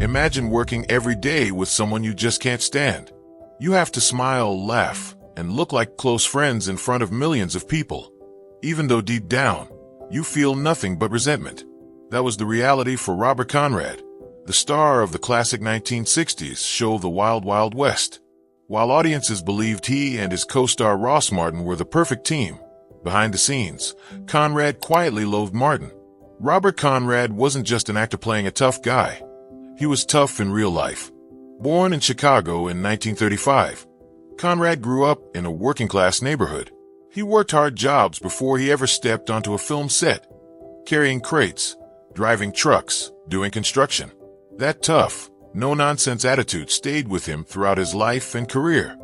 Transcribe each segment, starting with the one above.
Imagine working every day with someone you just can't stand. You have to smile, laugh, and look like close friends in front of millions of people, even though deep down, you feel nothing but resentment. That was the reality for Robert Conrad, the star of the classic 1960s show The Wild Wild West. While audiences believed he and his co-star Ross Martin were the perfect team, behind the scenes, Conrad quietly loathed Martin. Robert Conrad wasn't just an actor playing a tough guy. He was tough in real life. Born in Chicago in 1935, Conrad grew up in a working-class neighborhood. He worked hard jobs before he ever stepped onto a film set, carrying crates, driving trucks, doing construction. That tough, no-nonsense attitude stayed with him throughout his life and career.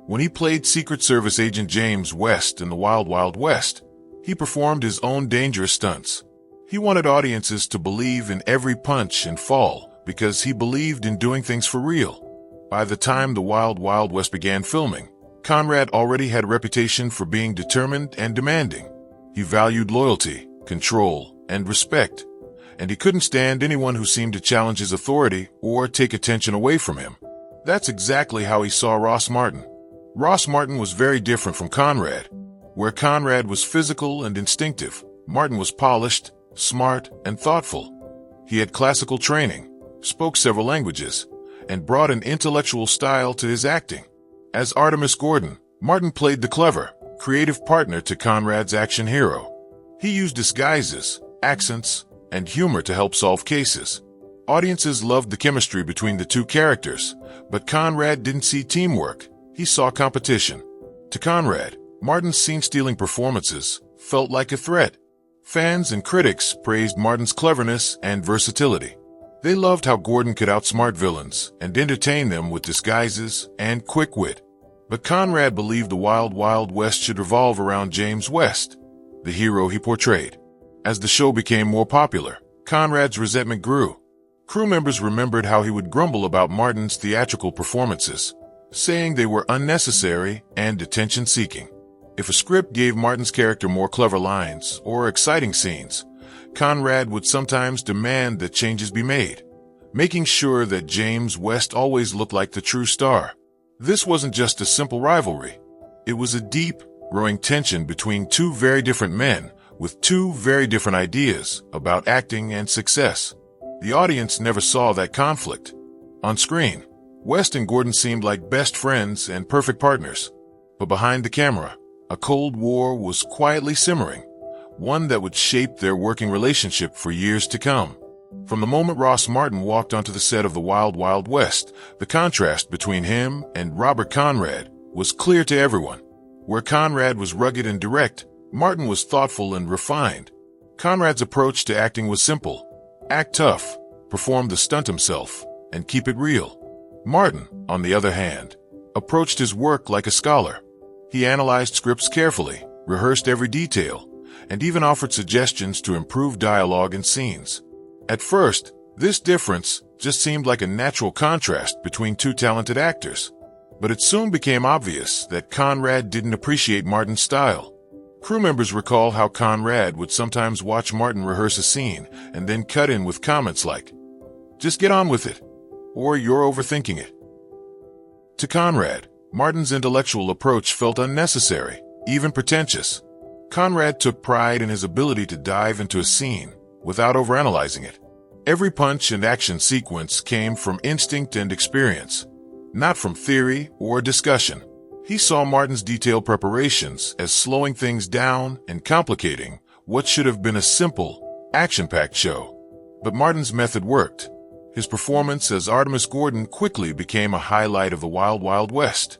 When he played Secret Service agent James West in The Wild Wild West, he performed his own dangerous stunts. He wanted audiences to believe in every punch and fall because he believed in doing things for real. By the time The Wild Wild West began filming, Conrad already had a reputation for being determined and demanding. He valued loyalty, control, and respect, and he couldn't stand anyone who seemed to challenge his authority or take attention away from him. That's exactly how he saw Ross Martin. Ross Martin was very different from Conrad. Where Conrad was physical and instinctive, Martin was polished, smart, and thoughtful. He had classical training, spoke several languages, and brought an intellectual style to his acting. As Artemis Gordon, Martin played the clever, creative partner to Conrad's action hero. He used disguises, accents, and humor to help solve cases. Audiences loved the chemistry between the two characters, but Conrad didn't see teamwork. He saw competition. To Conrad, Martin's scene-stealing performances felt like a threat. Fans and critics praised Martin's cleverness and versatility. They loved how Gordon could outsmart villains and entertain them with disguises and quick wit. But Conrad believed The Wild Wild West should revolve around James West, the hero he portrayed. As the show became more popular, Conrad's resentment grew. Crew members remembered how he would grumble about Martin's theatrical performances, saying they were unnecessary and attention-seeking. If a script gave Martin's character more clever lines or exciting scenes, Conrad would sometimes demand that changes be made, making sure that James West always looked like the true star. This wasn't just a simple rivalry. It was a deep, growing tension between two very different men with two very different ideas about acting and success. The audience never saw that conflict. On screen, West and Gordon seemed like best friends and perfect partners. But behind the camera, a Cold War was quietly simmering, one that would shape their working relationship for years to come. From the moment Ross Martin walked onto the set of The Wild Wild West, the contrast between him and Robert Conrad was clear to everyone. Where Conrad was rugged and direct, Martin was thoughtful and refined. Conrad's approach to acting was simple: act tough, perform the stunt himself, and keep it real. Martin, on the other hand, approached his work like a scholar. He analyzed scripts carefully, rehearsed every detail, and even offered suggestions to improve dialogue and scenes. At first, this difference just seemed like a natural contrast between two talented actors. But it soon became obvious that Conrad didn't appreciate Martin's style. Crew members recall how Conrad would sometimes watch Martin rehearse a scene and then cut in with comments like, "Just get on with it," or "You're overthinking it." To Conrad, Martin's intellectual approach felt unnecessary, even pretentious. Conrad took pride in his ability to dive into a scene without overanalyzing it. Every punch and action sequence came from instinct and experience, not from theory or discussion. He saw Martin's detailed preparations as slowing things down and complicating what should have been a simple, action-packed show. But Martin's method worked. His performance as Artemis Gordon quickly became a highlight of The Wild Wild West.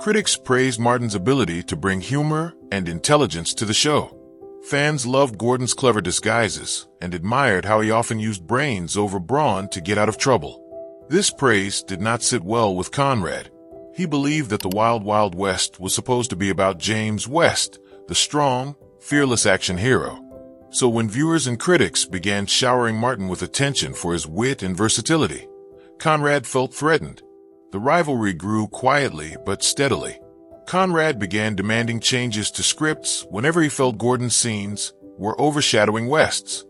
Critics praised Martin's ability to bring humor and intelligence to the show. Fans loved Gordon's clever disguises and admired how he often used brains over brawn to get out of trouble. This praise did not sit well with Conrad. He believed that The Wild Wild West was supposed to be about James West, the strong, fearless action hero. So when viewers and critics began showering Martin with attention for his wit and versatility, Conrad felt threatened. The rivalry grew quietly but steadily. Conrad began demanding changes to scripts whenever he felt Gordon's scenes were overshadowing West's.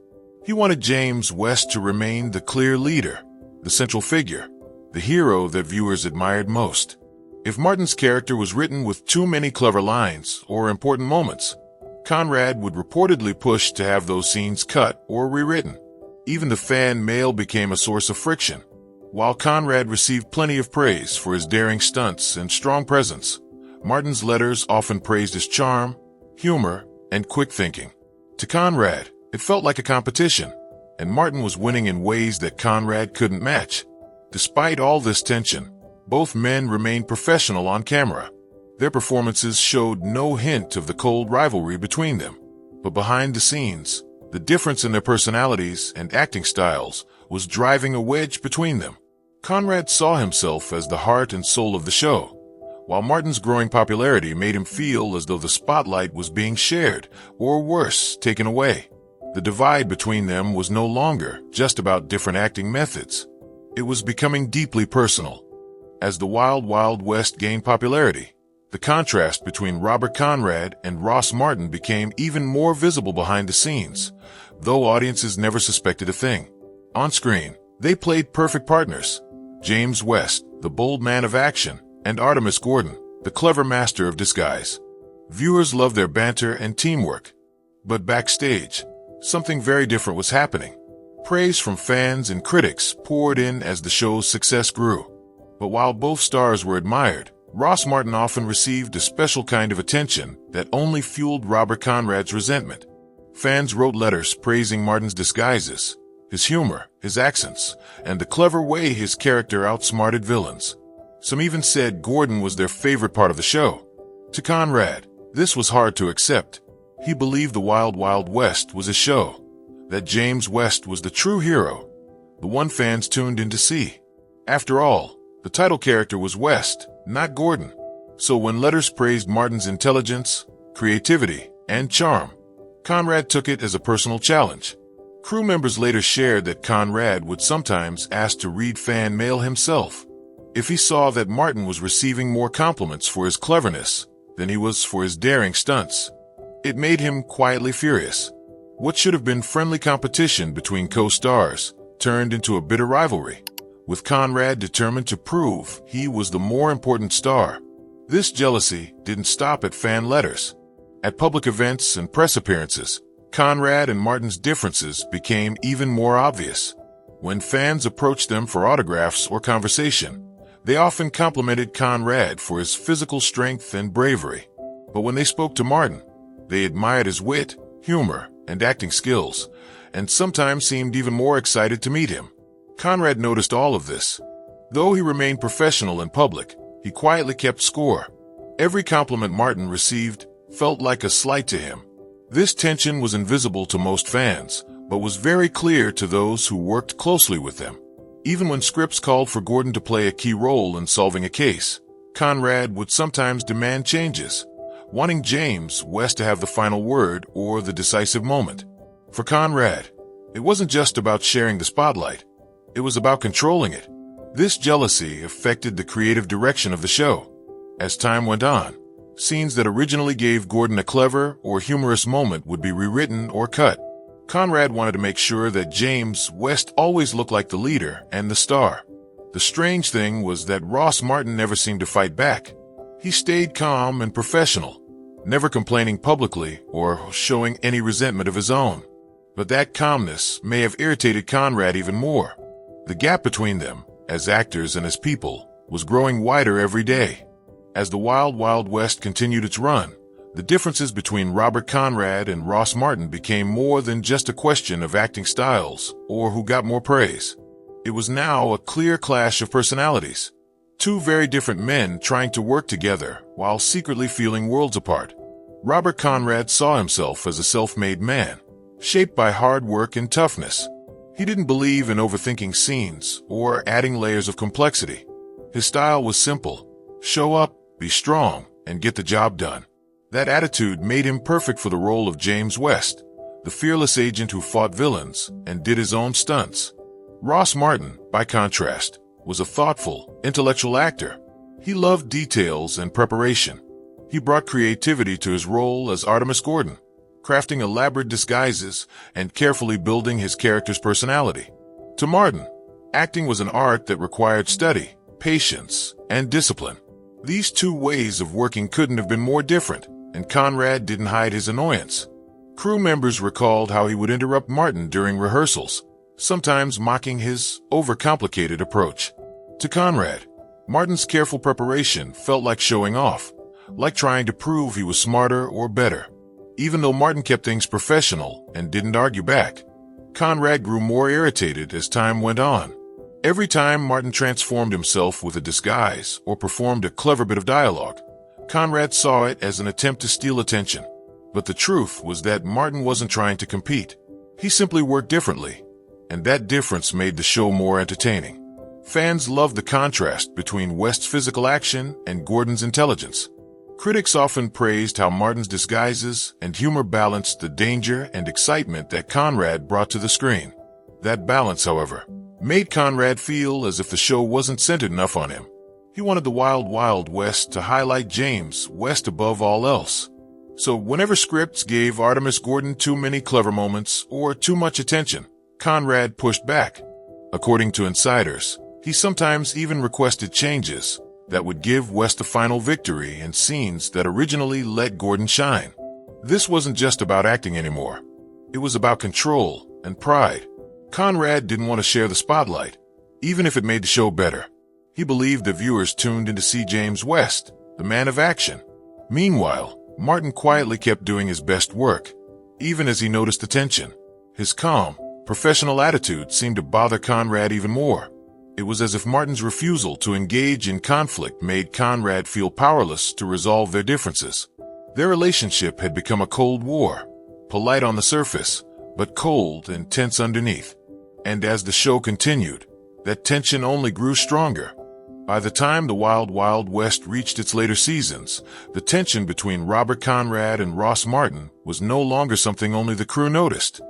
He wanted James West to remain the clear leader, the central figure, the hero that viewers admired most. If Martin's character was written with too many clever lines or important moments, Conrad would reportedly push to have those scenes cut or rewritten. Even the fan mail became a source of friction. While Conrad received plenty of praise for his daring stunts and strong presence, Martin's letters often praised his charm, humor, and quick thinking. To Conrad, it felt like a competition, and Martin was winning in ways that Conrad couldn't match. Despite all this tension, both men remained professional on camera. Their performances showed no hint of the cold rivalry between them. But behind the scenes, the difference in their personalities and acting styles was driving a wedge between them. Conrad saw himself as the heart and soul of the show, while Martin's growing popularity made him feel as though the spotlight was being shared, or worse, taken away. The divide between them was no longer just about different acting methods. It was becoming deeply personal. As the Wild Wild West gained popularity, the contrast between Robert Conrad and Ross Martin became even more visible behind the scenes, though audiences never suspected a thing. On screen, they played perfect partners. James West, the bold man of action, and Artemis Gordon, the clever master of disguise. Viewers loved their banter and teamwork. But backstage, something very different was happening. Praise from fans and critics poured in as the show's success grew. But while both stars were admired, Ross Martin often received a special kind of attention that only fueled Robert Conrad's resentment. Fans wrote letters praising Martin's disguises, his humor, his accents, and the clever way his character outsmarted villains. Some even said Gordon was their favorite part of the show. To Conrad, this was hard to accept. He believed the Wild Wild West was a show, that James West was the true hero, the one fans tuned in to see. After all, the title character was West, not Gordon. So when letters praised Martin's intelligence, creativity, and charm, Conrad took it as a personal challenge. Crew members later shared that Conrad would sometimes ask to read fan mail himself if he saw that Martin was receiving more compliments for his cleverness than he was for his daring stunts. It made him quietly furious. What should have been friendly competition between co-stars turned into a bitter rivalry, with Conrad determined to prove he was the more important star. This jealousy didn't stop at fan letters. At public events and press appearances, Conrad and Martin's differences became even more obvious. When fans approached them for autographs or conversation, they often complimented Conrad for his physical strength and bravery. But when they spoke to Martin, they admired his wit, humor, and acting skills, and sometimes seemed even more excited to meet him. Conrad noticed all of this. Though he remained professional in public, he quietly kept score. Every compliment Martin received felt like a slight to him. This tension was invisible to most fans, but was very clear to those who worked closely with them. Even when scripts called for Gordon to play a key role in solving a case, Conrad would sometimes demand changes, wanting James West to have the final word or the decisive moment. For Conrad, it wasn't just about sharing the spotlight. It was about controlling it. This jealousy affected the creative direction of the show. As time went on, scenes that originally gave Gordon a clever or humorous moment would be rewritten or cut. Conrad wanted to make sure that James West always looked like the leader and the star. The strange thing was that Ross Martin never seemed to fight back. He stayed calm and professional, never complaining publicly or showing any resentment of his own. But that calmness may have irritated Conrad even more. The gap between them, as actors and as people, was growing wider every day. As the Wild Wild West continued its run, the differences between Robert Conrad and Ross Martin became more than just a question of acting styles or who got more praise. It was now a clear clash of personalities. Two very different men trying to work together while secretly feeling worlds apart. Robert Conrad saw himself as a self-made man, shaped by hard work and toughness. He didn't believe in overthinking scenes or adding layers of complexity. His style was simple: show up, be strong, and get the job done. That attitude made him perfect for the role of James West, the fearless agent who fought villains and did his own stunts. Ross Martin, by contrast, was a thoughtful, intellectual actor. He loved details and preparation. He brought creativity to his role as Artemis Gordon, crafting elaborate disguises and carefully building his character's personality. To Martin, Acting was an art that required study, patience, and discipline. These two ways of working couldn't have been more different, and Conrad didn't hide his annoyance. Crew members recalled how he would interrupt Martin during rehearsals, sometimes mocking his overcomplicated approach. To Conrad, Martin's careful preparation felt like showing off, like trying to prove he was smarter or better. Even though Martin kept things professional and didn't argue back, Conrad grew more irritated as time went on. Every time Martin transformed himself with a disguise or performed a clever bit of dialogue, Conrad saw it as an attempt to steal attention. But the truth was that Martin wasn't trying to compete. He simply worked differently, and that difference made the show more entertaining. Fans loved the contrast between West's physical action and Gordon's intelligence. Critics often praised how Martin's disguises and humor balanced the danger and excitement that Conrad brought to the screen. That balance, however, made Conrad feel as if the show wasn't centered enough on him. He wanted the Wild Wild West to highlight James West above all else. So whenever scripts gave Artemis Gordon too many clever moments or too much attention, Conrad pushed back. According to insiders, he sometimes even requested changes that would give West a final victory in scenes that originally let Gordon shine. This wasn't just about acting anymore. It was about control and pride. Conrad didn't want to share the spotlight, even if it made the show better. He believed the viewers tuned in to see James West, the man of action. Meanwhile, Martin quietly kept doing his best work, even as he noticed the tension. His calm, professional attitude seemed to bother Conrad even more. It was as if Martin's refusal to engage in conflict made Conrad feel powerless to resolve their differences. Their relationship had become a cold war, polite on the surface, but cold and tense underneath. And as the show continued, that tension only grew stronger. By the time the Wild Wild West reached its later seasons, the tension between Robert Conrad and Ross Martin was no longer something only the crew noticed.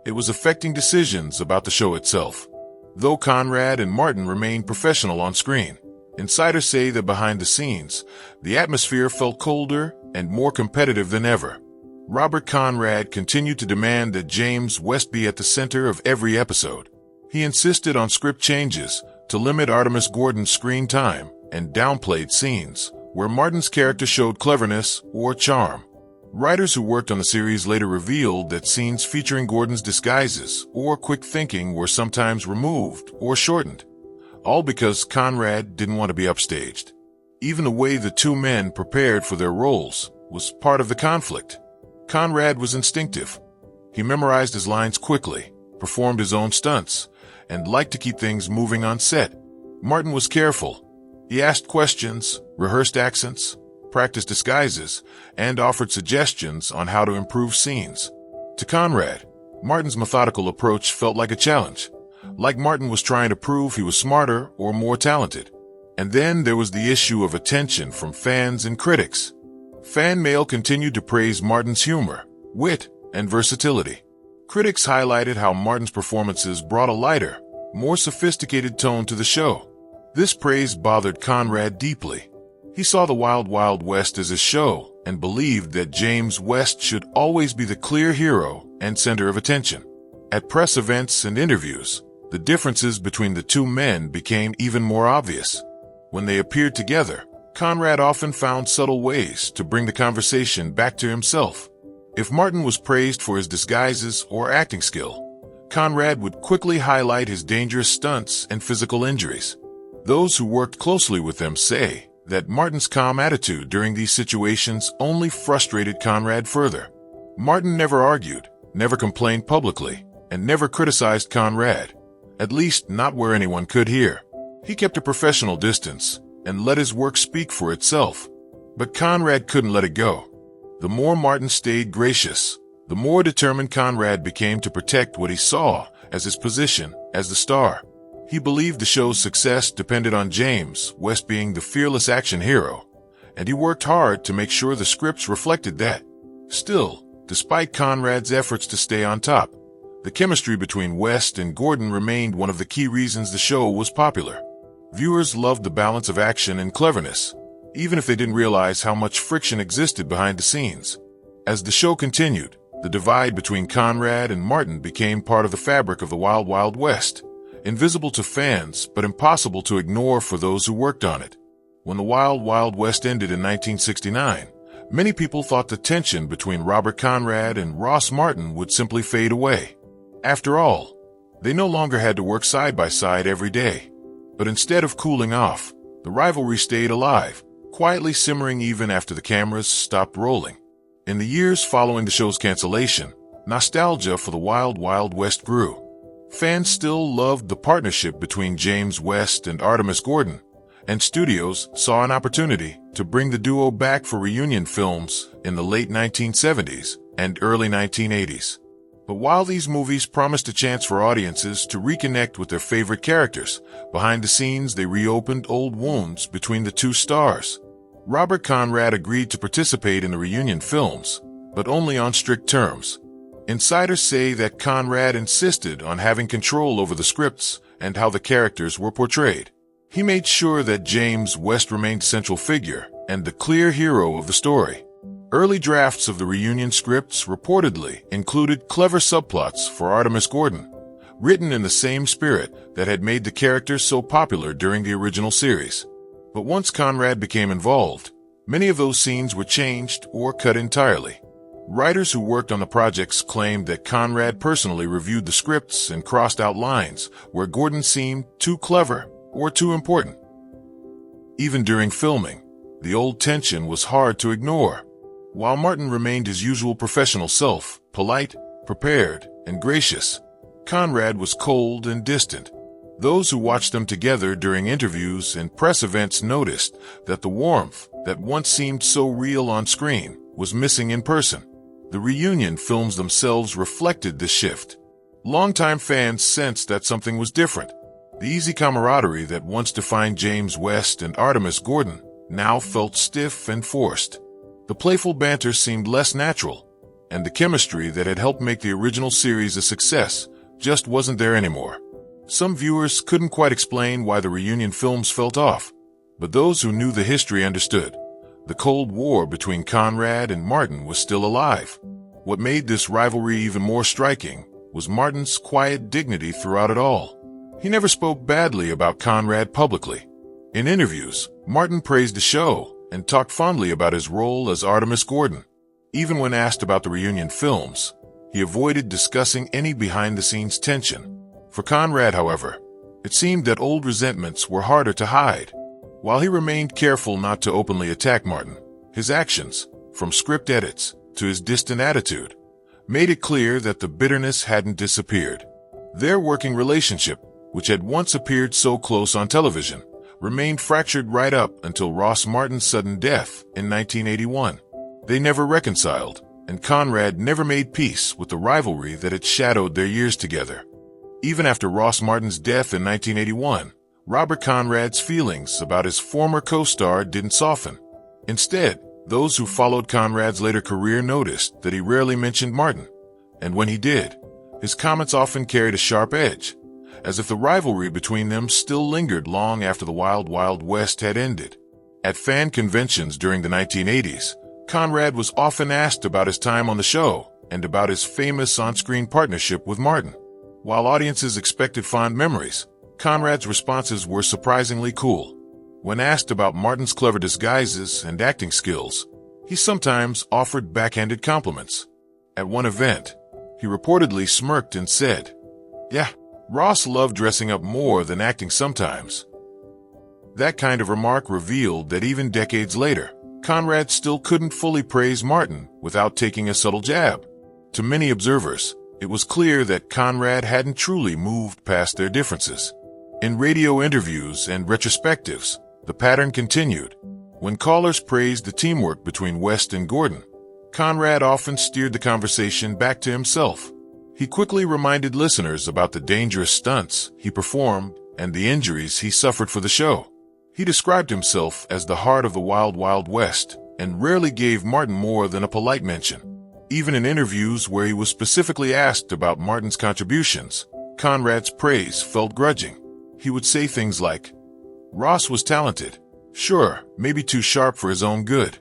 It was affecting decisions about the show itself. Though Conrad and Martin remained professional on screen, insiders say that behind the scenes, the atmosphere felt colder and more competitive than ever. Robert Conrad continued to demand that James West be at the center of every episode. He insisted on script changes to limit Artemis Gordon's screen time and downplayed scenes where Martin's character showed cleverness or charm. Writers who worked on the series later revealed that scenes featuring Gordon's disguises or quick thinking were sometimes removed or shortened, all because Conrad didn't want to be upstaged. Even the way the two men prepared for their roles was part of the conflict. Conrad was instinctive. He memorized his lines quickly, performed his own stunts, and liked to keep things moving on set. Martin was careful. He asked questions, rehearsed accents, practiced disguises, and offered suggestions on how to improve scenes. To Conrad, Martin's methodical approach felt like a challenge, like Martin was trying to prove he was smarter or more talented. And then there was the issue of attention from fans and critics. Fan mail continued to praise Martin's humor, wit, and versatility. Critics highlighted how Martin's performances brought a lighter, more sophisticated tone to the show. This praise bothered Conrad deeply. He saw the Wild Wild West as a show and believed that James West should always be the clear hero and center of attention. At press events and interviews, the differences between the two men became even more obvious. When they appeared together, Conrad often found subtle ways to bring the conversation back to himself. If Martin was praised for his disguises or acting skill, Conrad would quickly highlight his dangerous stunts and physical injuries. Those who worked closely with them say that Martin's calm attitude during these situations only frustrated Conrad further. Martin never argued, never complained publicly, and never criticized Conrad, at least not where anyone could hear. He kept a professional distance and let his work speak for itself. But Conrad couldn't let it go. The more Martin stayed gracious, the more determined Conrad became to protect what he saw as his position as the star. He believed the show's success depended on James West being the fearless action hero, and he worked hard to make sure the scripts reflected that. Still, despite Conrad's efforts to stay on top, the chemistry between West and Gordon remained one of the key reasons the show was popular. Viewers loved the balance of action and cleverness, even if they didn't realize how much friction existed behind the scenes. As the show continued, the divide between Conrad and Martin became part of the fabric of the Wild Wild West. invisible to fans but impossible to ignore for those who worked on it. When the Wild Wild West ended in 1969, many people thought the tension between Robert Conrad and Ross Martin would simply fade away. After all, they no longer had to work side by side every day. But instead of cooling off, the rivalry stayed alive, quietly simmering even after the cameras stopped rolling. In the years following the show's cancellation, nostalgia for the Wild Wild West grew. Fans still loved the partnership between James West and Artemis Gordon, and studios saw an opportunity to bring the duo back for reunion films in the late 1970s and early 1980s. But while these movies promised a chance for audiences to reconnect with their favorite characters, behind the scenes they reopened old wounds between the two stars. Robert Conrad agreed to participate in the reunion films, but only on strict terms. Insiders say that Conrad insisted on having control over the scripts and how the characters were portrayed. He made sure that James West remained central figure and the clear hero of the story. Early drafts of the reunion scripts reportedly included clever subplots for Artemis Gordon, written in the same spirit that had made the characters so popular during the original series. But once Conrad became involved, many of those scenes were changed or cut entirely. Writers who worked on the projects claimed that Conrad personally reviewed the scripts and crossed out lines where Gordon seemed too clever or too important. Even during filming, the old tension was hard to ignore. While Martin remained his usual professional self, polite, prepared, and gracious, Conrad was cold and distant. Those who watched them together during interviews and press events noticed that the warmth that once seemed so real on screen was missing in person. The reunion films themselves reflected this shift. Longtime fans sensed that something was different. The easy camaraderie that once defined James West and Artemis Gordon now felt stiff and forced. The playful banter seemed less natural, and the chemistry that had helped make the original series a success just wasn't there anymore. Some viewers couldn't quite explain why the reunion films felt off, but those who knew the history understood. The Cold War between Conrad and Martin was still alive. What made this rivalry even more striking was Martin's quiet dignity throughout it all. He never spoke badly about Conrad publicly. In interviews, Martin praised the show and talked fondly about his role as Artemis Gordon. Even when asked about the reunion films, he avoided discussing any behind-the-scenes tension. For Conrad, however, it seemed that old resentments were harder to hide. While he remained careful not to openly attack Martin, his actions, from script edits to his distant attitude, made it clear that the bitterness hadn't disappeared. Their working relationship, which had once appeared so close on television, remained fractured right up until Ross Martin's sudden death in 1981. They never reconciled, and Conrad never made peace with the rivalry that had shadowed their years together. Even after Ross Martin's death in 1981, Robert Conrad's feelings about his former co-star didn't soften. Instead, those who followed Conrad's later career noticed that he rarely mentioned Martin, and when he did, his comments often carried a sharp edge, as if the rivalry between them still lingered long after the Wild Wild West had ended. At fan conventions during the 1980s, Conrad was often asked about his time on the show and about his famous on-screen partnership with Martin. While audiences expected fond memories, Conrad's responses were surprisingly cool. When asked about Martin's clever disguises and acting skills, he sometimes offered backhanded compliments. At one event, he reportedly smirked and said, "Yeah, Ross loved dressing up more than acting sometimes." That kind of remark revealed that even decades later, Conrad still couldn't fully praise Martin without taking a subtle jab. To many observers, it was clear that Conrad hadn't truly moved past their differences. In radio interviews and retrospectives, the pattern continued. When callers praised the teamwork between West and Gordon, Conrad often steered the conversation back to himself. He quickly reminded listeners about the dangerous stunts he performed and the injuries he suffered for the show. He described himself as the heart of the Wild Wild West and rarely gave Martin more than a polite mention. Even in interviews where he was specifically asked about Martin's contributions, Conrad's praise felt grudging. He would say things like, "Ross was talented. Sure, maybe too sharp for his own good."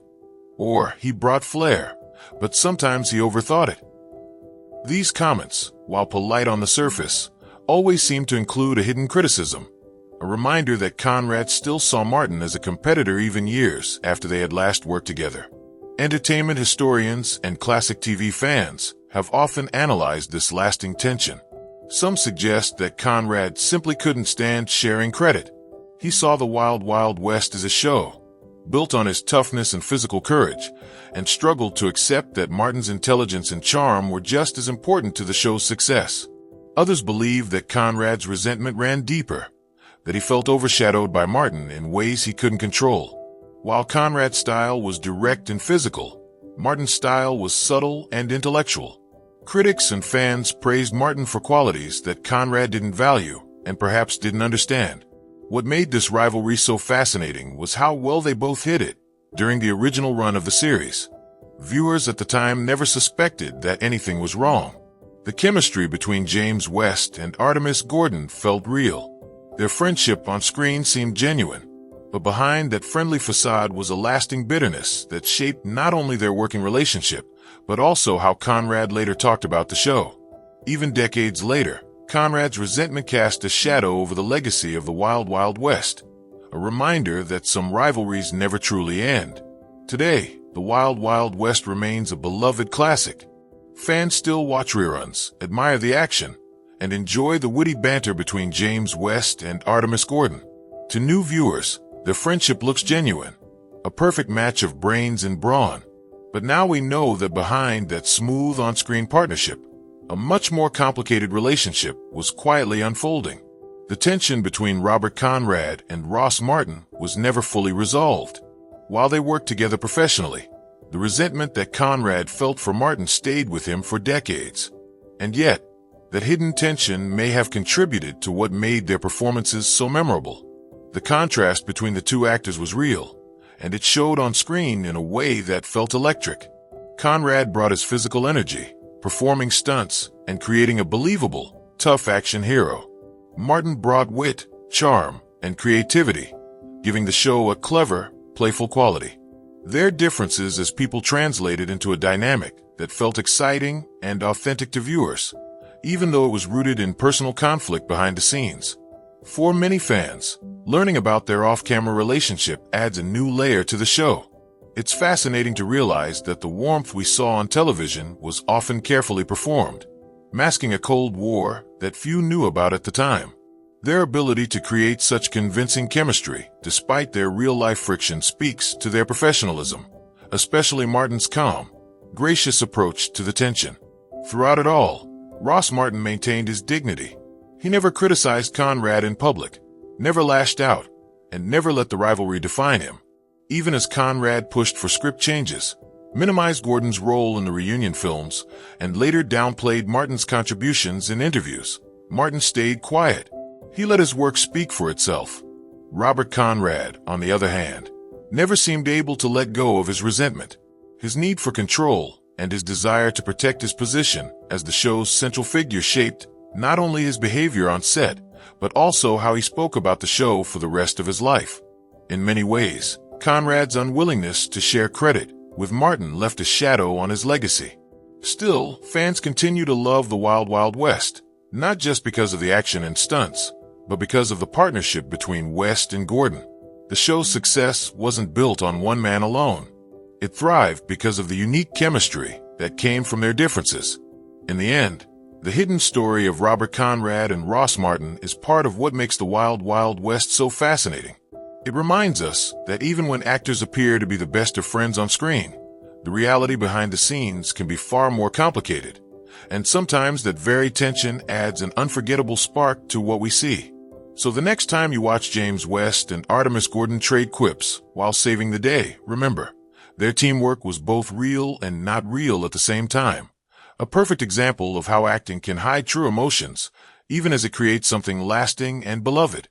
Or, "He brought flair, but sometimes he overthought it." These comments, while polite on the surface, always seemed to include a hidden criticism, a reminder that Conrad still saw Martin as a competitor even years after they had last worked together. Entertainment historians and classic TV fans have often analyzed this lasting tension. Some suggest that Conrad simply couldn't stand sharing credit. He saw the Wild Wild West as a show, built on his toughness and physical courage, and struggled to accept that Martin's intelligence and charm were just as important to the show's success. Others believe that Conrad's resentment ran deeper, that he felt overshadowed by Martin in ways he couldn't control. While Conrad's style was direct and physical, Martin's style was subtle and intellectual. Critics and fans praised Martin for qualities that Conrad didn't value and perhaps didn't understand. What made this rivalry so fascinating was how well they both hit it during the original run of the series. Viewers at the time never suspected that anything was wrong. The chemistry between James West and Artemis Gordon felt real. Their friendship on screen seemed genuine, but behind that friendly facade was a lasting bitterness that shaped not only their working relationship, but also how Conrad later talked about the show. Even decades later, Conrad's resentment cast a shadow over the legacy of the Wild Wild West, a reminder that some rivalries never truly end. Today, the Wild Wild West remains a beloved classic. Fans still watch reruns, admire the action, and enjoy the witty banter between James West and Artemis Gordon. To new viewers, their friendship looks genuine, a perfect match of brains and brawn. But now we know that behind that smooth on-screen partnership, a much more complicated relationship was quietly unfolding. The tension between Robert Conrad and Ross Martin was never fully resolved. While they worked together professionally, the resentment that Conrad felt for Martin stayed with him for decades. And yet, that hidden tension may have contributed to what made their performances so memorable. The contrast between the two actors was real, and it showed on screen in a way that felt electric. Conrad brought his physical energy, performing stunts and creating a believable, tough action hero. Martin brought wit, charm, and creativity, giving the show a clever, playful quality. Their differences as people translated into a dynamic that felt exciting and authentic to viewers, even though it was rooted in personal conflict behind the scenes. For many fans, learning about their off-camera relationship adds a new layer to the show. It's fascinating to realize that the warmth we saw on television was often carefully performed, masking a Cold War that few knew about at the time. Their ability to create such convincing chemistry, despite their real-life friction, speaks to their professionalism, especially Martin's calm, gracious approach to the tension. Throughout it all, Ross Martin maintained his dignity. He never criticized Conrad in public, never lashed out, and never let the rivalry define him. Even as Conrad pushed for script changes, minimized Gordon's role in the reunion films, and later downplayed Martin's contributions in interviews, Martin stayed quiet. He let his work speak for itself. Robert Conrad, on the other hand, never seemed able to let go of his resentment, his need for control, and his desire to protect his position as the show's central figure shaped not only his behavior on set, but also how he spoke about the show for the rest of his life. In many ways, Conrad's unwillingness to share credit with Martin left a shadow on his legacy. Still, fans continue to love the Wild Wild West, not just because of the action and stunts, but because of the partnership between West and Gordon. The show's success wasn't built on one man alone. It thrived because of the unique chemistry that came from their differences. In the end, the hidden story of Robert Conrad and Ross Martin is part of what makes the Wild Wild West so fascinating. It reminds us that even when actors appear to be the best of friends on screen, the reality behind the scenes can be far more complicated, and sometimes that very tension adds an unforgettable spark to what we see. So the next time you watch James West and Artemis Gordon trade quips while saving the day, remember, their teamwork was both real and not real at the same time. A perfect example of how acting can hide true emotions, even as it creates something lasting and beloved.